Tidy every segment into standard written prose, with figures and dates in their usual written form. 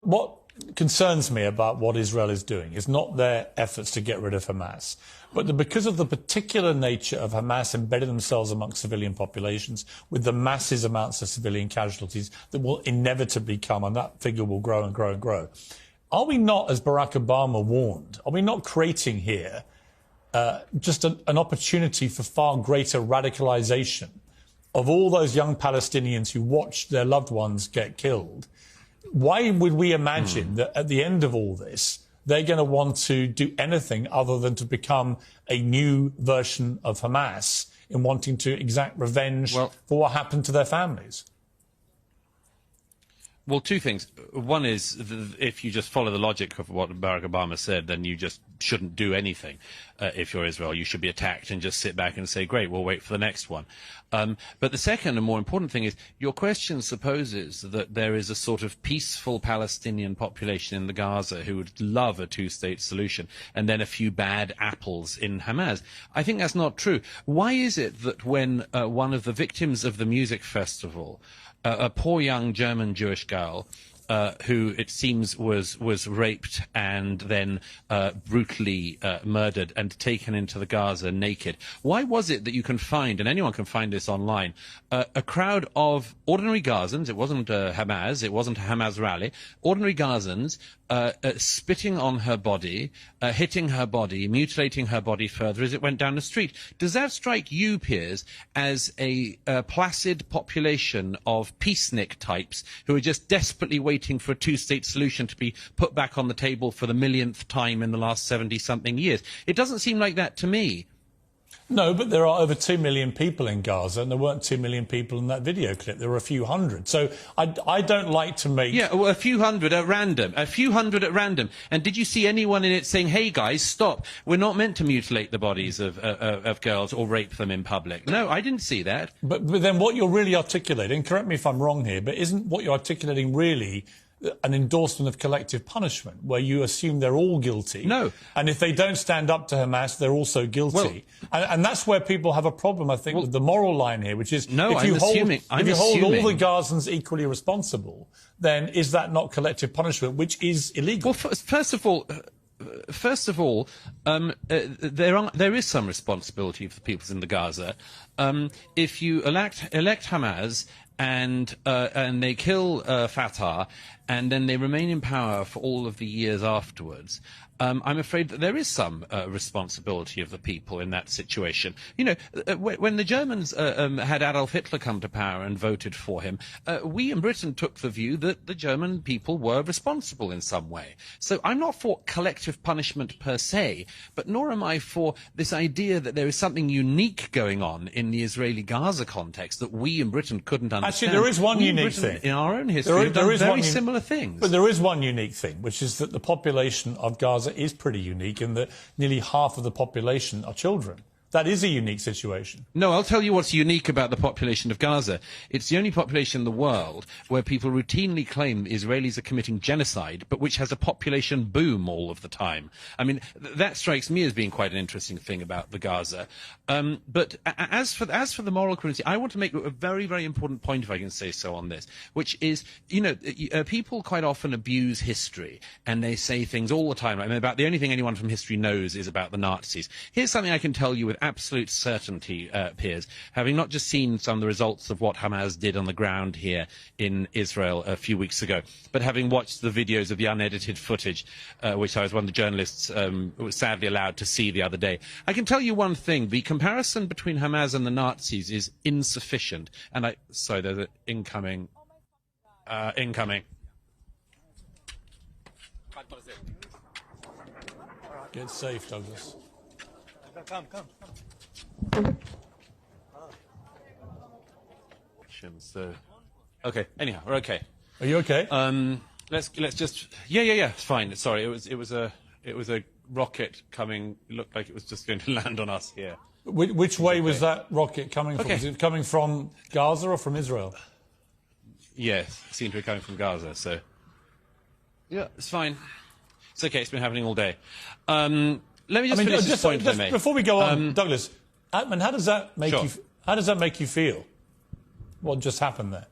what concerns me about what Israel is doing is not their efforts to get rid of Hamas, but because of the particular nature of Hamas embedding themselves amongst civilian populations with the massive amounts of civilian casualties that will inevitably come, and that figure will grow and grow and grow. Are we not, as Barack Obama warned, are we not creating here just an opportunity for far greater radicalization of all those young Palestinians who watched their loved ones get killed? Why would we imagine that at the end of all this, they're going to want to do anything other than to become a new version of Hamas in wanting to exact revenge for what happened to their families? Well, two things. One is, if you just follow the logic of what Barack Obama said, then you just shouldn't do anything. If you're Israel, you should be attacked and just sit back and say, great, we'll wait for the next one. But the second and more important thing is, your question supposes that there is a sort of peaceful Palestinian population in the Gaza who would love a two-state solution, and then a few bad apples in Hamas. I think that's not true. Why is it that when one of the victims of the music festival, a poor young German Jewish girl, who it seems was raped and then brutally murdered and taken into the Gaza naked. Why was it that you can find, and anyone can find this online, a crowd of ordinary Gazans? It wasn't Hamas, it wasn't a Hamas rally. Ordinary Gazans spitting on her body, hitting her body, mutilating her body further as it went down the street. Does that strike you, Piers, as a placid population of peacenik types who are just desperately waiting for a two-state solution to be put back on the table for the millionth time in the last 70-something years? It doesn't seem like that to me. No, but there are over 2 million people in Gaza, and there weren't 2 million people in that video clip. There were a few hundred. So I don't like to make... Yeah, well, a few hundred at random. A few hundred at random. And did you see anyone in it saying, hey, guys, stop. We're not meant to mutilate the bodies of girls or rape them in public? No, I didn't see that. But then what you're really articulating, correct me if I'm wrong here, but isn't what you're articulating really an endorsement of collective punishment, where you assume they're all guilty? No. And if they don't stand up to Hamas, they're also guilty. And that's where people have a problem, I think, with the moral line here, which is if you hold all the Gazans equally responsible, then is that not collective punishment, which is illegal? Well, first of all, there is some responsibility for the peoples in the Gaza. If you elect Hamas and they kill Fatah, and then they remain in power for all of the years afterwards, I'm afraid that there is some responsibility of the people in that situation. You know, when the Germans had Adolf Hitler come to power and voted for him, we in Britain took the view that the German people were responsible in some way. So I'm not for collective punishment per se, but nor am I for this idea that there is something unique going on in the Israeli-Gaza context that we in Britain couldn't understand. Actually, there is one unique thing. In our own history, we've done very similar things. But there is one unique thing, which is that the population of Gaza is pretty unique in that nearly half of the population are children. That is a unique situation. No, I'll tell you what's unique about the population of Gaza. It's the only population in the world where people routinely claim Israelis are committing genocide, but which has a population boom all of the time. I mean, that strikes me as being quite an interesting thing about the Gaza. But as for the moral cruelty, I want to make a very, very important point, if I can say so, on this, which is, you know, people quite often abuse history, and they say things all the time. I mean, about the only thing anyone from history knows is about the Nazis. Here's something I can tell you with absolute certainty, Piers, having not just seen some of the results of what Hamas did on the ground here in Israel a few weeks ago, but having watched the videos of the unedited footage, which I was one of the journalists was sadly allowed to see the other day. I can tell you one thing: the comparison between Hamas and the Nazis is insufficient. And sorry, there's an incoming. Get safe, Douglas. Come. So, okay. Anyhow, we're okay. Are you okay? Let's just. Yeah. It's fine. Sorry, it was a rocket coming. It looked like it was just going to land on us here. Which way was that rocket coming from? Was it coming from Gaza or from Israel? Yes, it seemed to be coming from Gaza. So, yeah, it's fine. It's okay. It's been happening all day. Let me just finish this point, if I may. Before we go on, Douglas, Atman, how does that make you? How does that make you feel? What just happened there?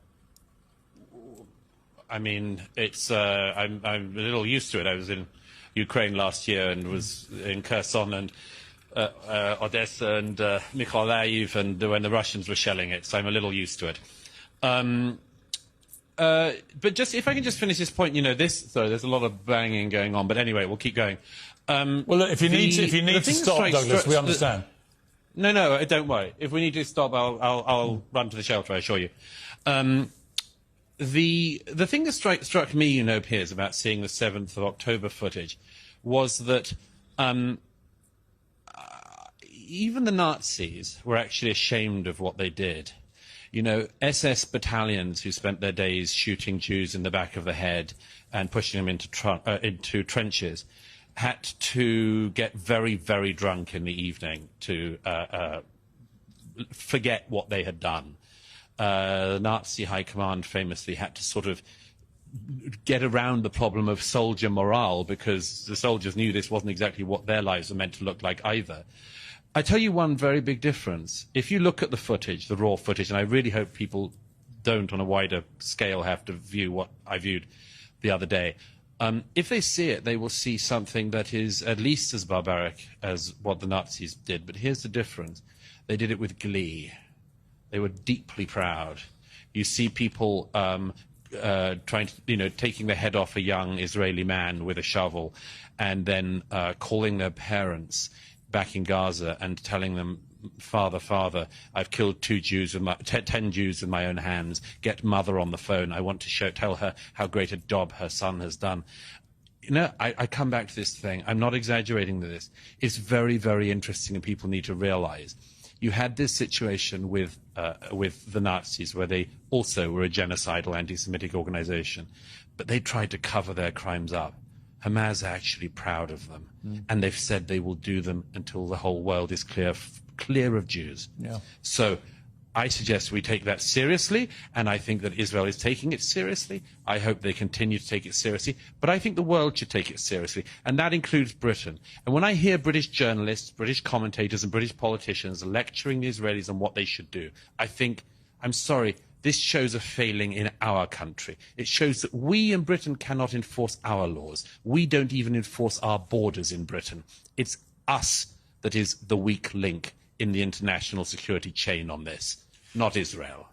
I mean, it's I'm a little used to it. I was in Ukraine last year and was in Kherson and Odessa and Mykolaiv, and when the Russians were shelling it, so I'm a little used to it. But just if I can just finish this point, sorry, there's a lot of banging going on, but anyway, we'll keep going. Well, look, if you need to stop, Douglas, we understand. No, don't worry. If we need to stop, I'll run to the shelter, I assure you. The thing that struck me, Piers, about seeing the 7th of October footage was that even the Nazis were actually ashamed of what they did. SS battalions who spent their days shooting Jews in the back of the head and pushing them into trenches had to get very, very drunk in the evening to forget what they had done. The Nazi high command famously had to sort of get around the problem of soldier morale because the soldiers knew this wasn't exactly what their lives were meant to look like either. I tell you one very big difference. If you look at the footage, the raw footage, and I really hope people don't on a wider scale have to view what I viewed the other day, if they see it, they will see something that is at least as barbaric as what the Nazis did. But here's the difference. They did it with glee. They were deeply proud. You see people trying to, taking the head off a young Israeli man with a shovel and then calling their parents back in Gaza and telling them, Father, Father, I've killed 10 Jews with my own hands. Get mother on the phone. I want to tell her how great a job her son has done. I come back to this thing. I'm not exaggerating this. It's very, very interesting, and people need to realize. You had this situation with the Nazis, where they also were a genocidal anti-Semitic organization, but they tried to cover their crimes up. Hamas are actually proud of them, and they've said they will do them until the whole world is clear of Jews. Yeah. So I suggest we take that seriously, and I think that Israel is taking it seriously. I hope they continue to take it seriously, but I think the world should take it seriously, and that includes Britain. And when I hear British journalists, British commentators, and British politicians lecturing the Israelis on what they should do, I think, I'm sorry, this shows a failing in our country. It shows that we in Britain cannot enforce our laws. We don't even enforce our borders in Britain. It's us that is the weak link in the international security chain on this, not Israel.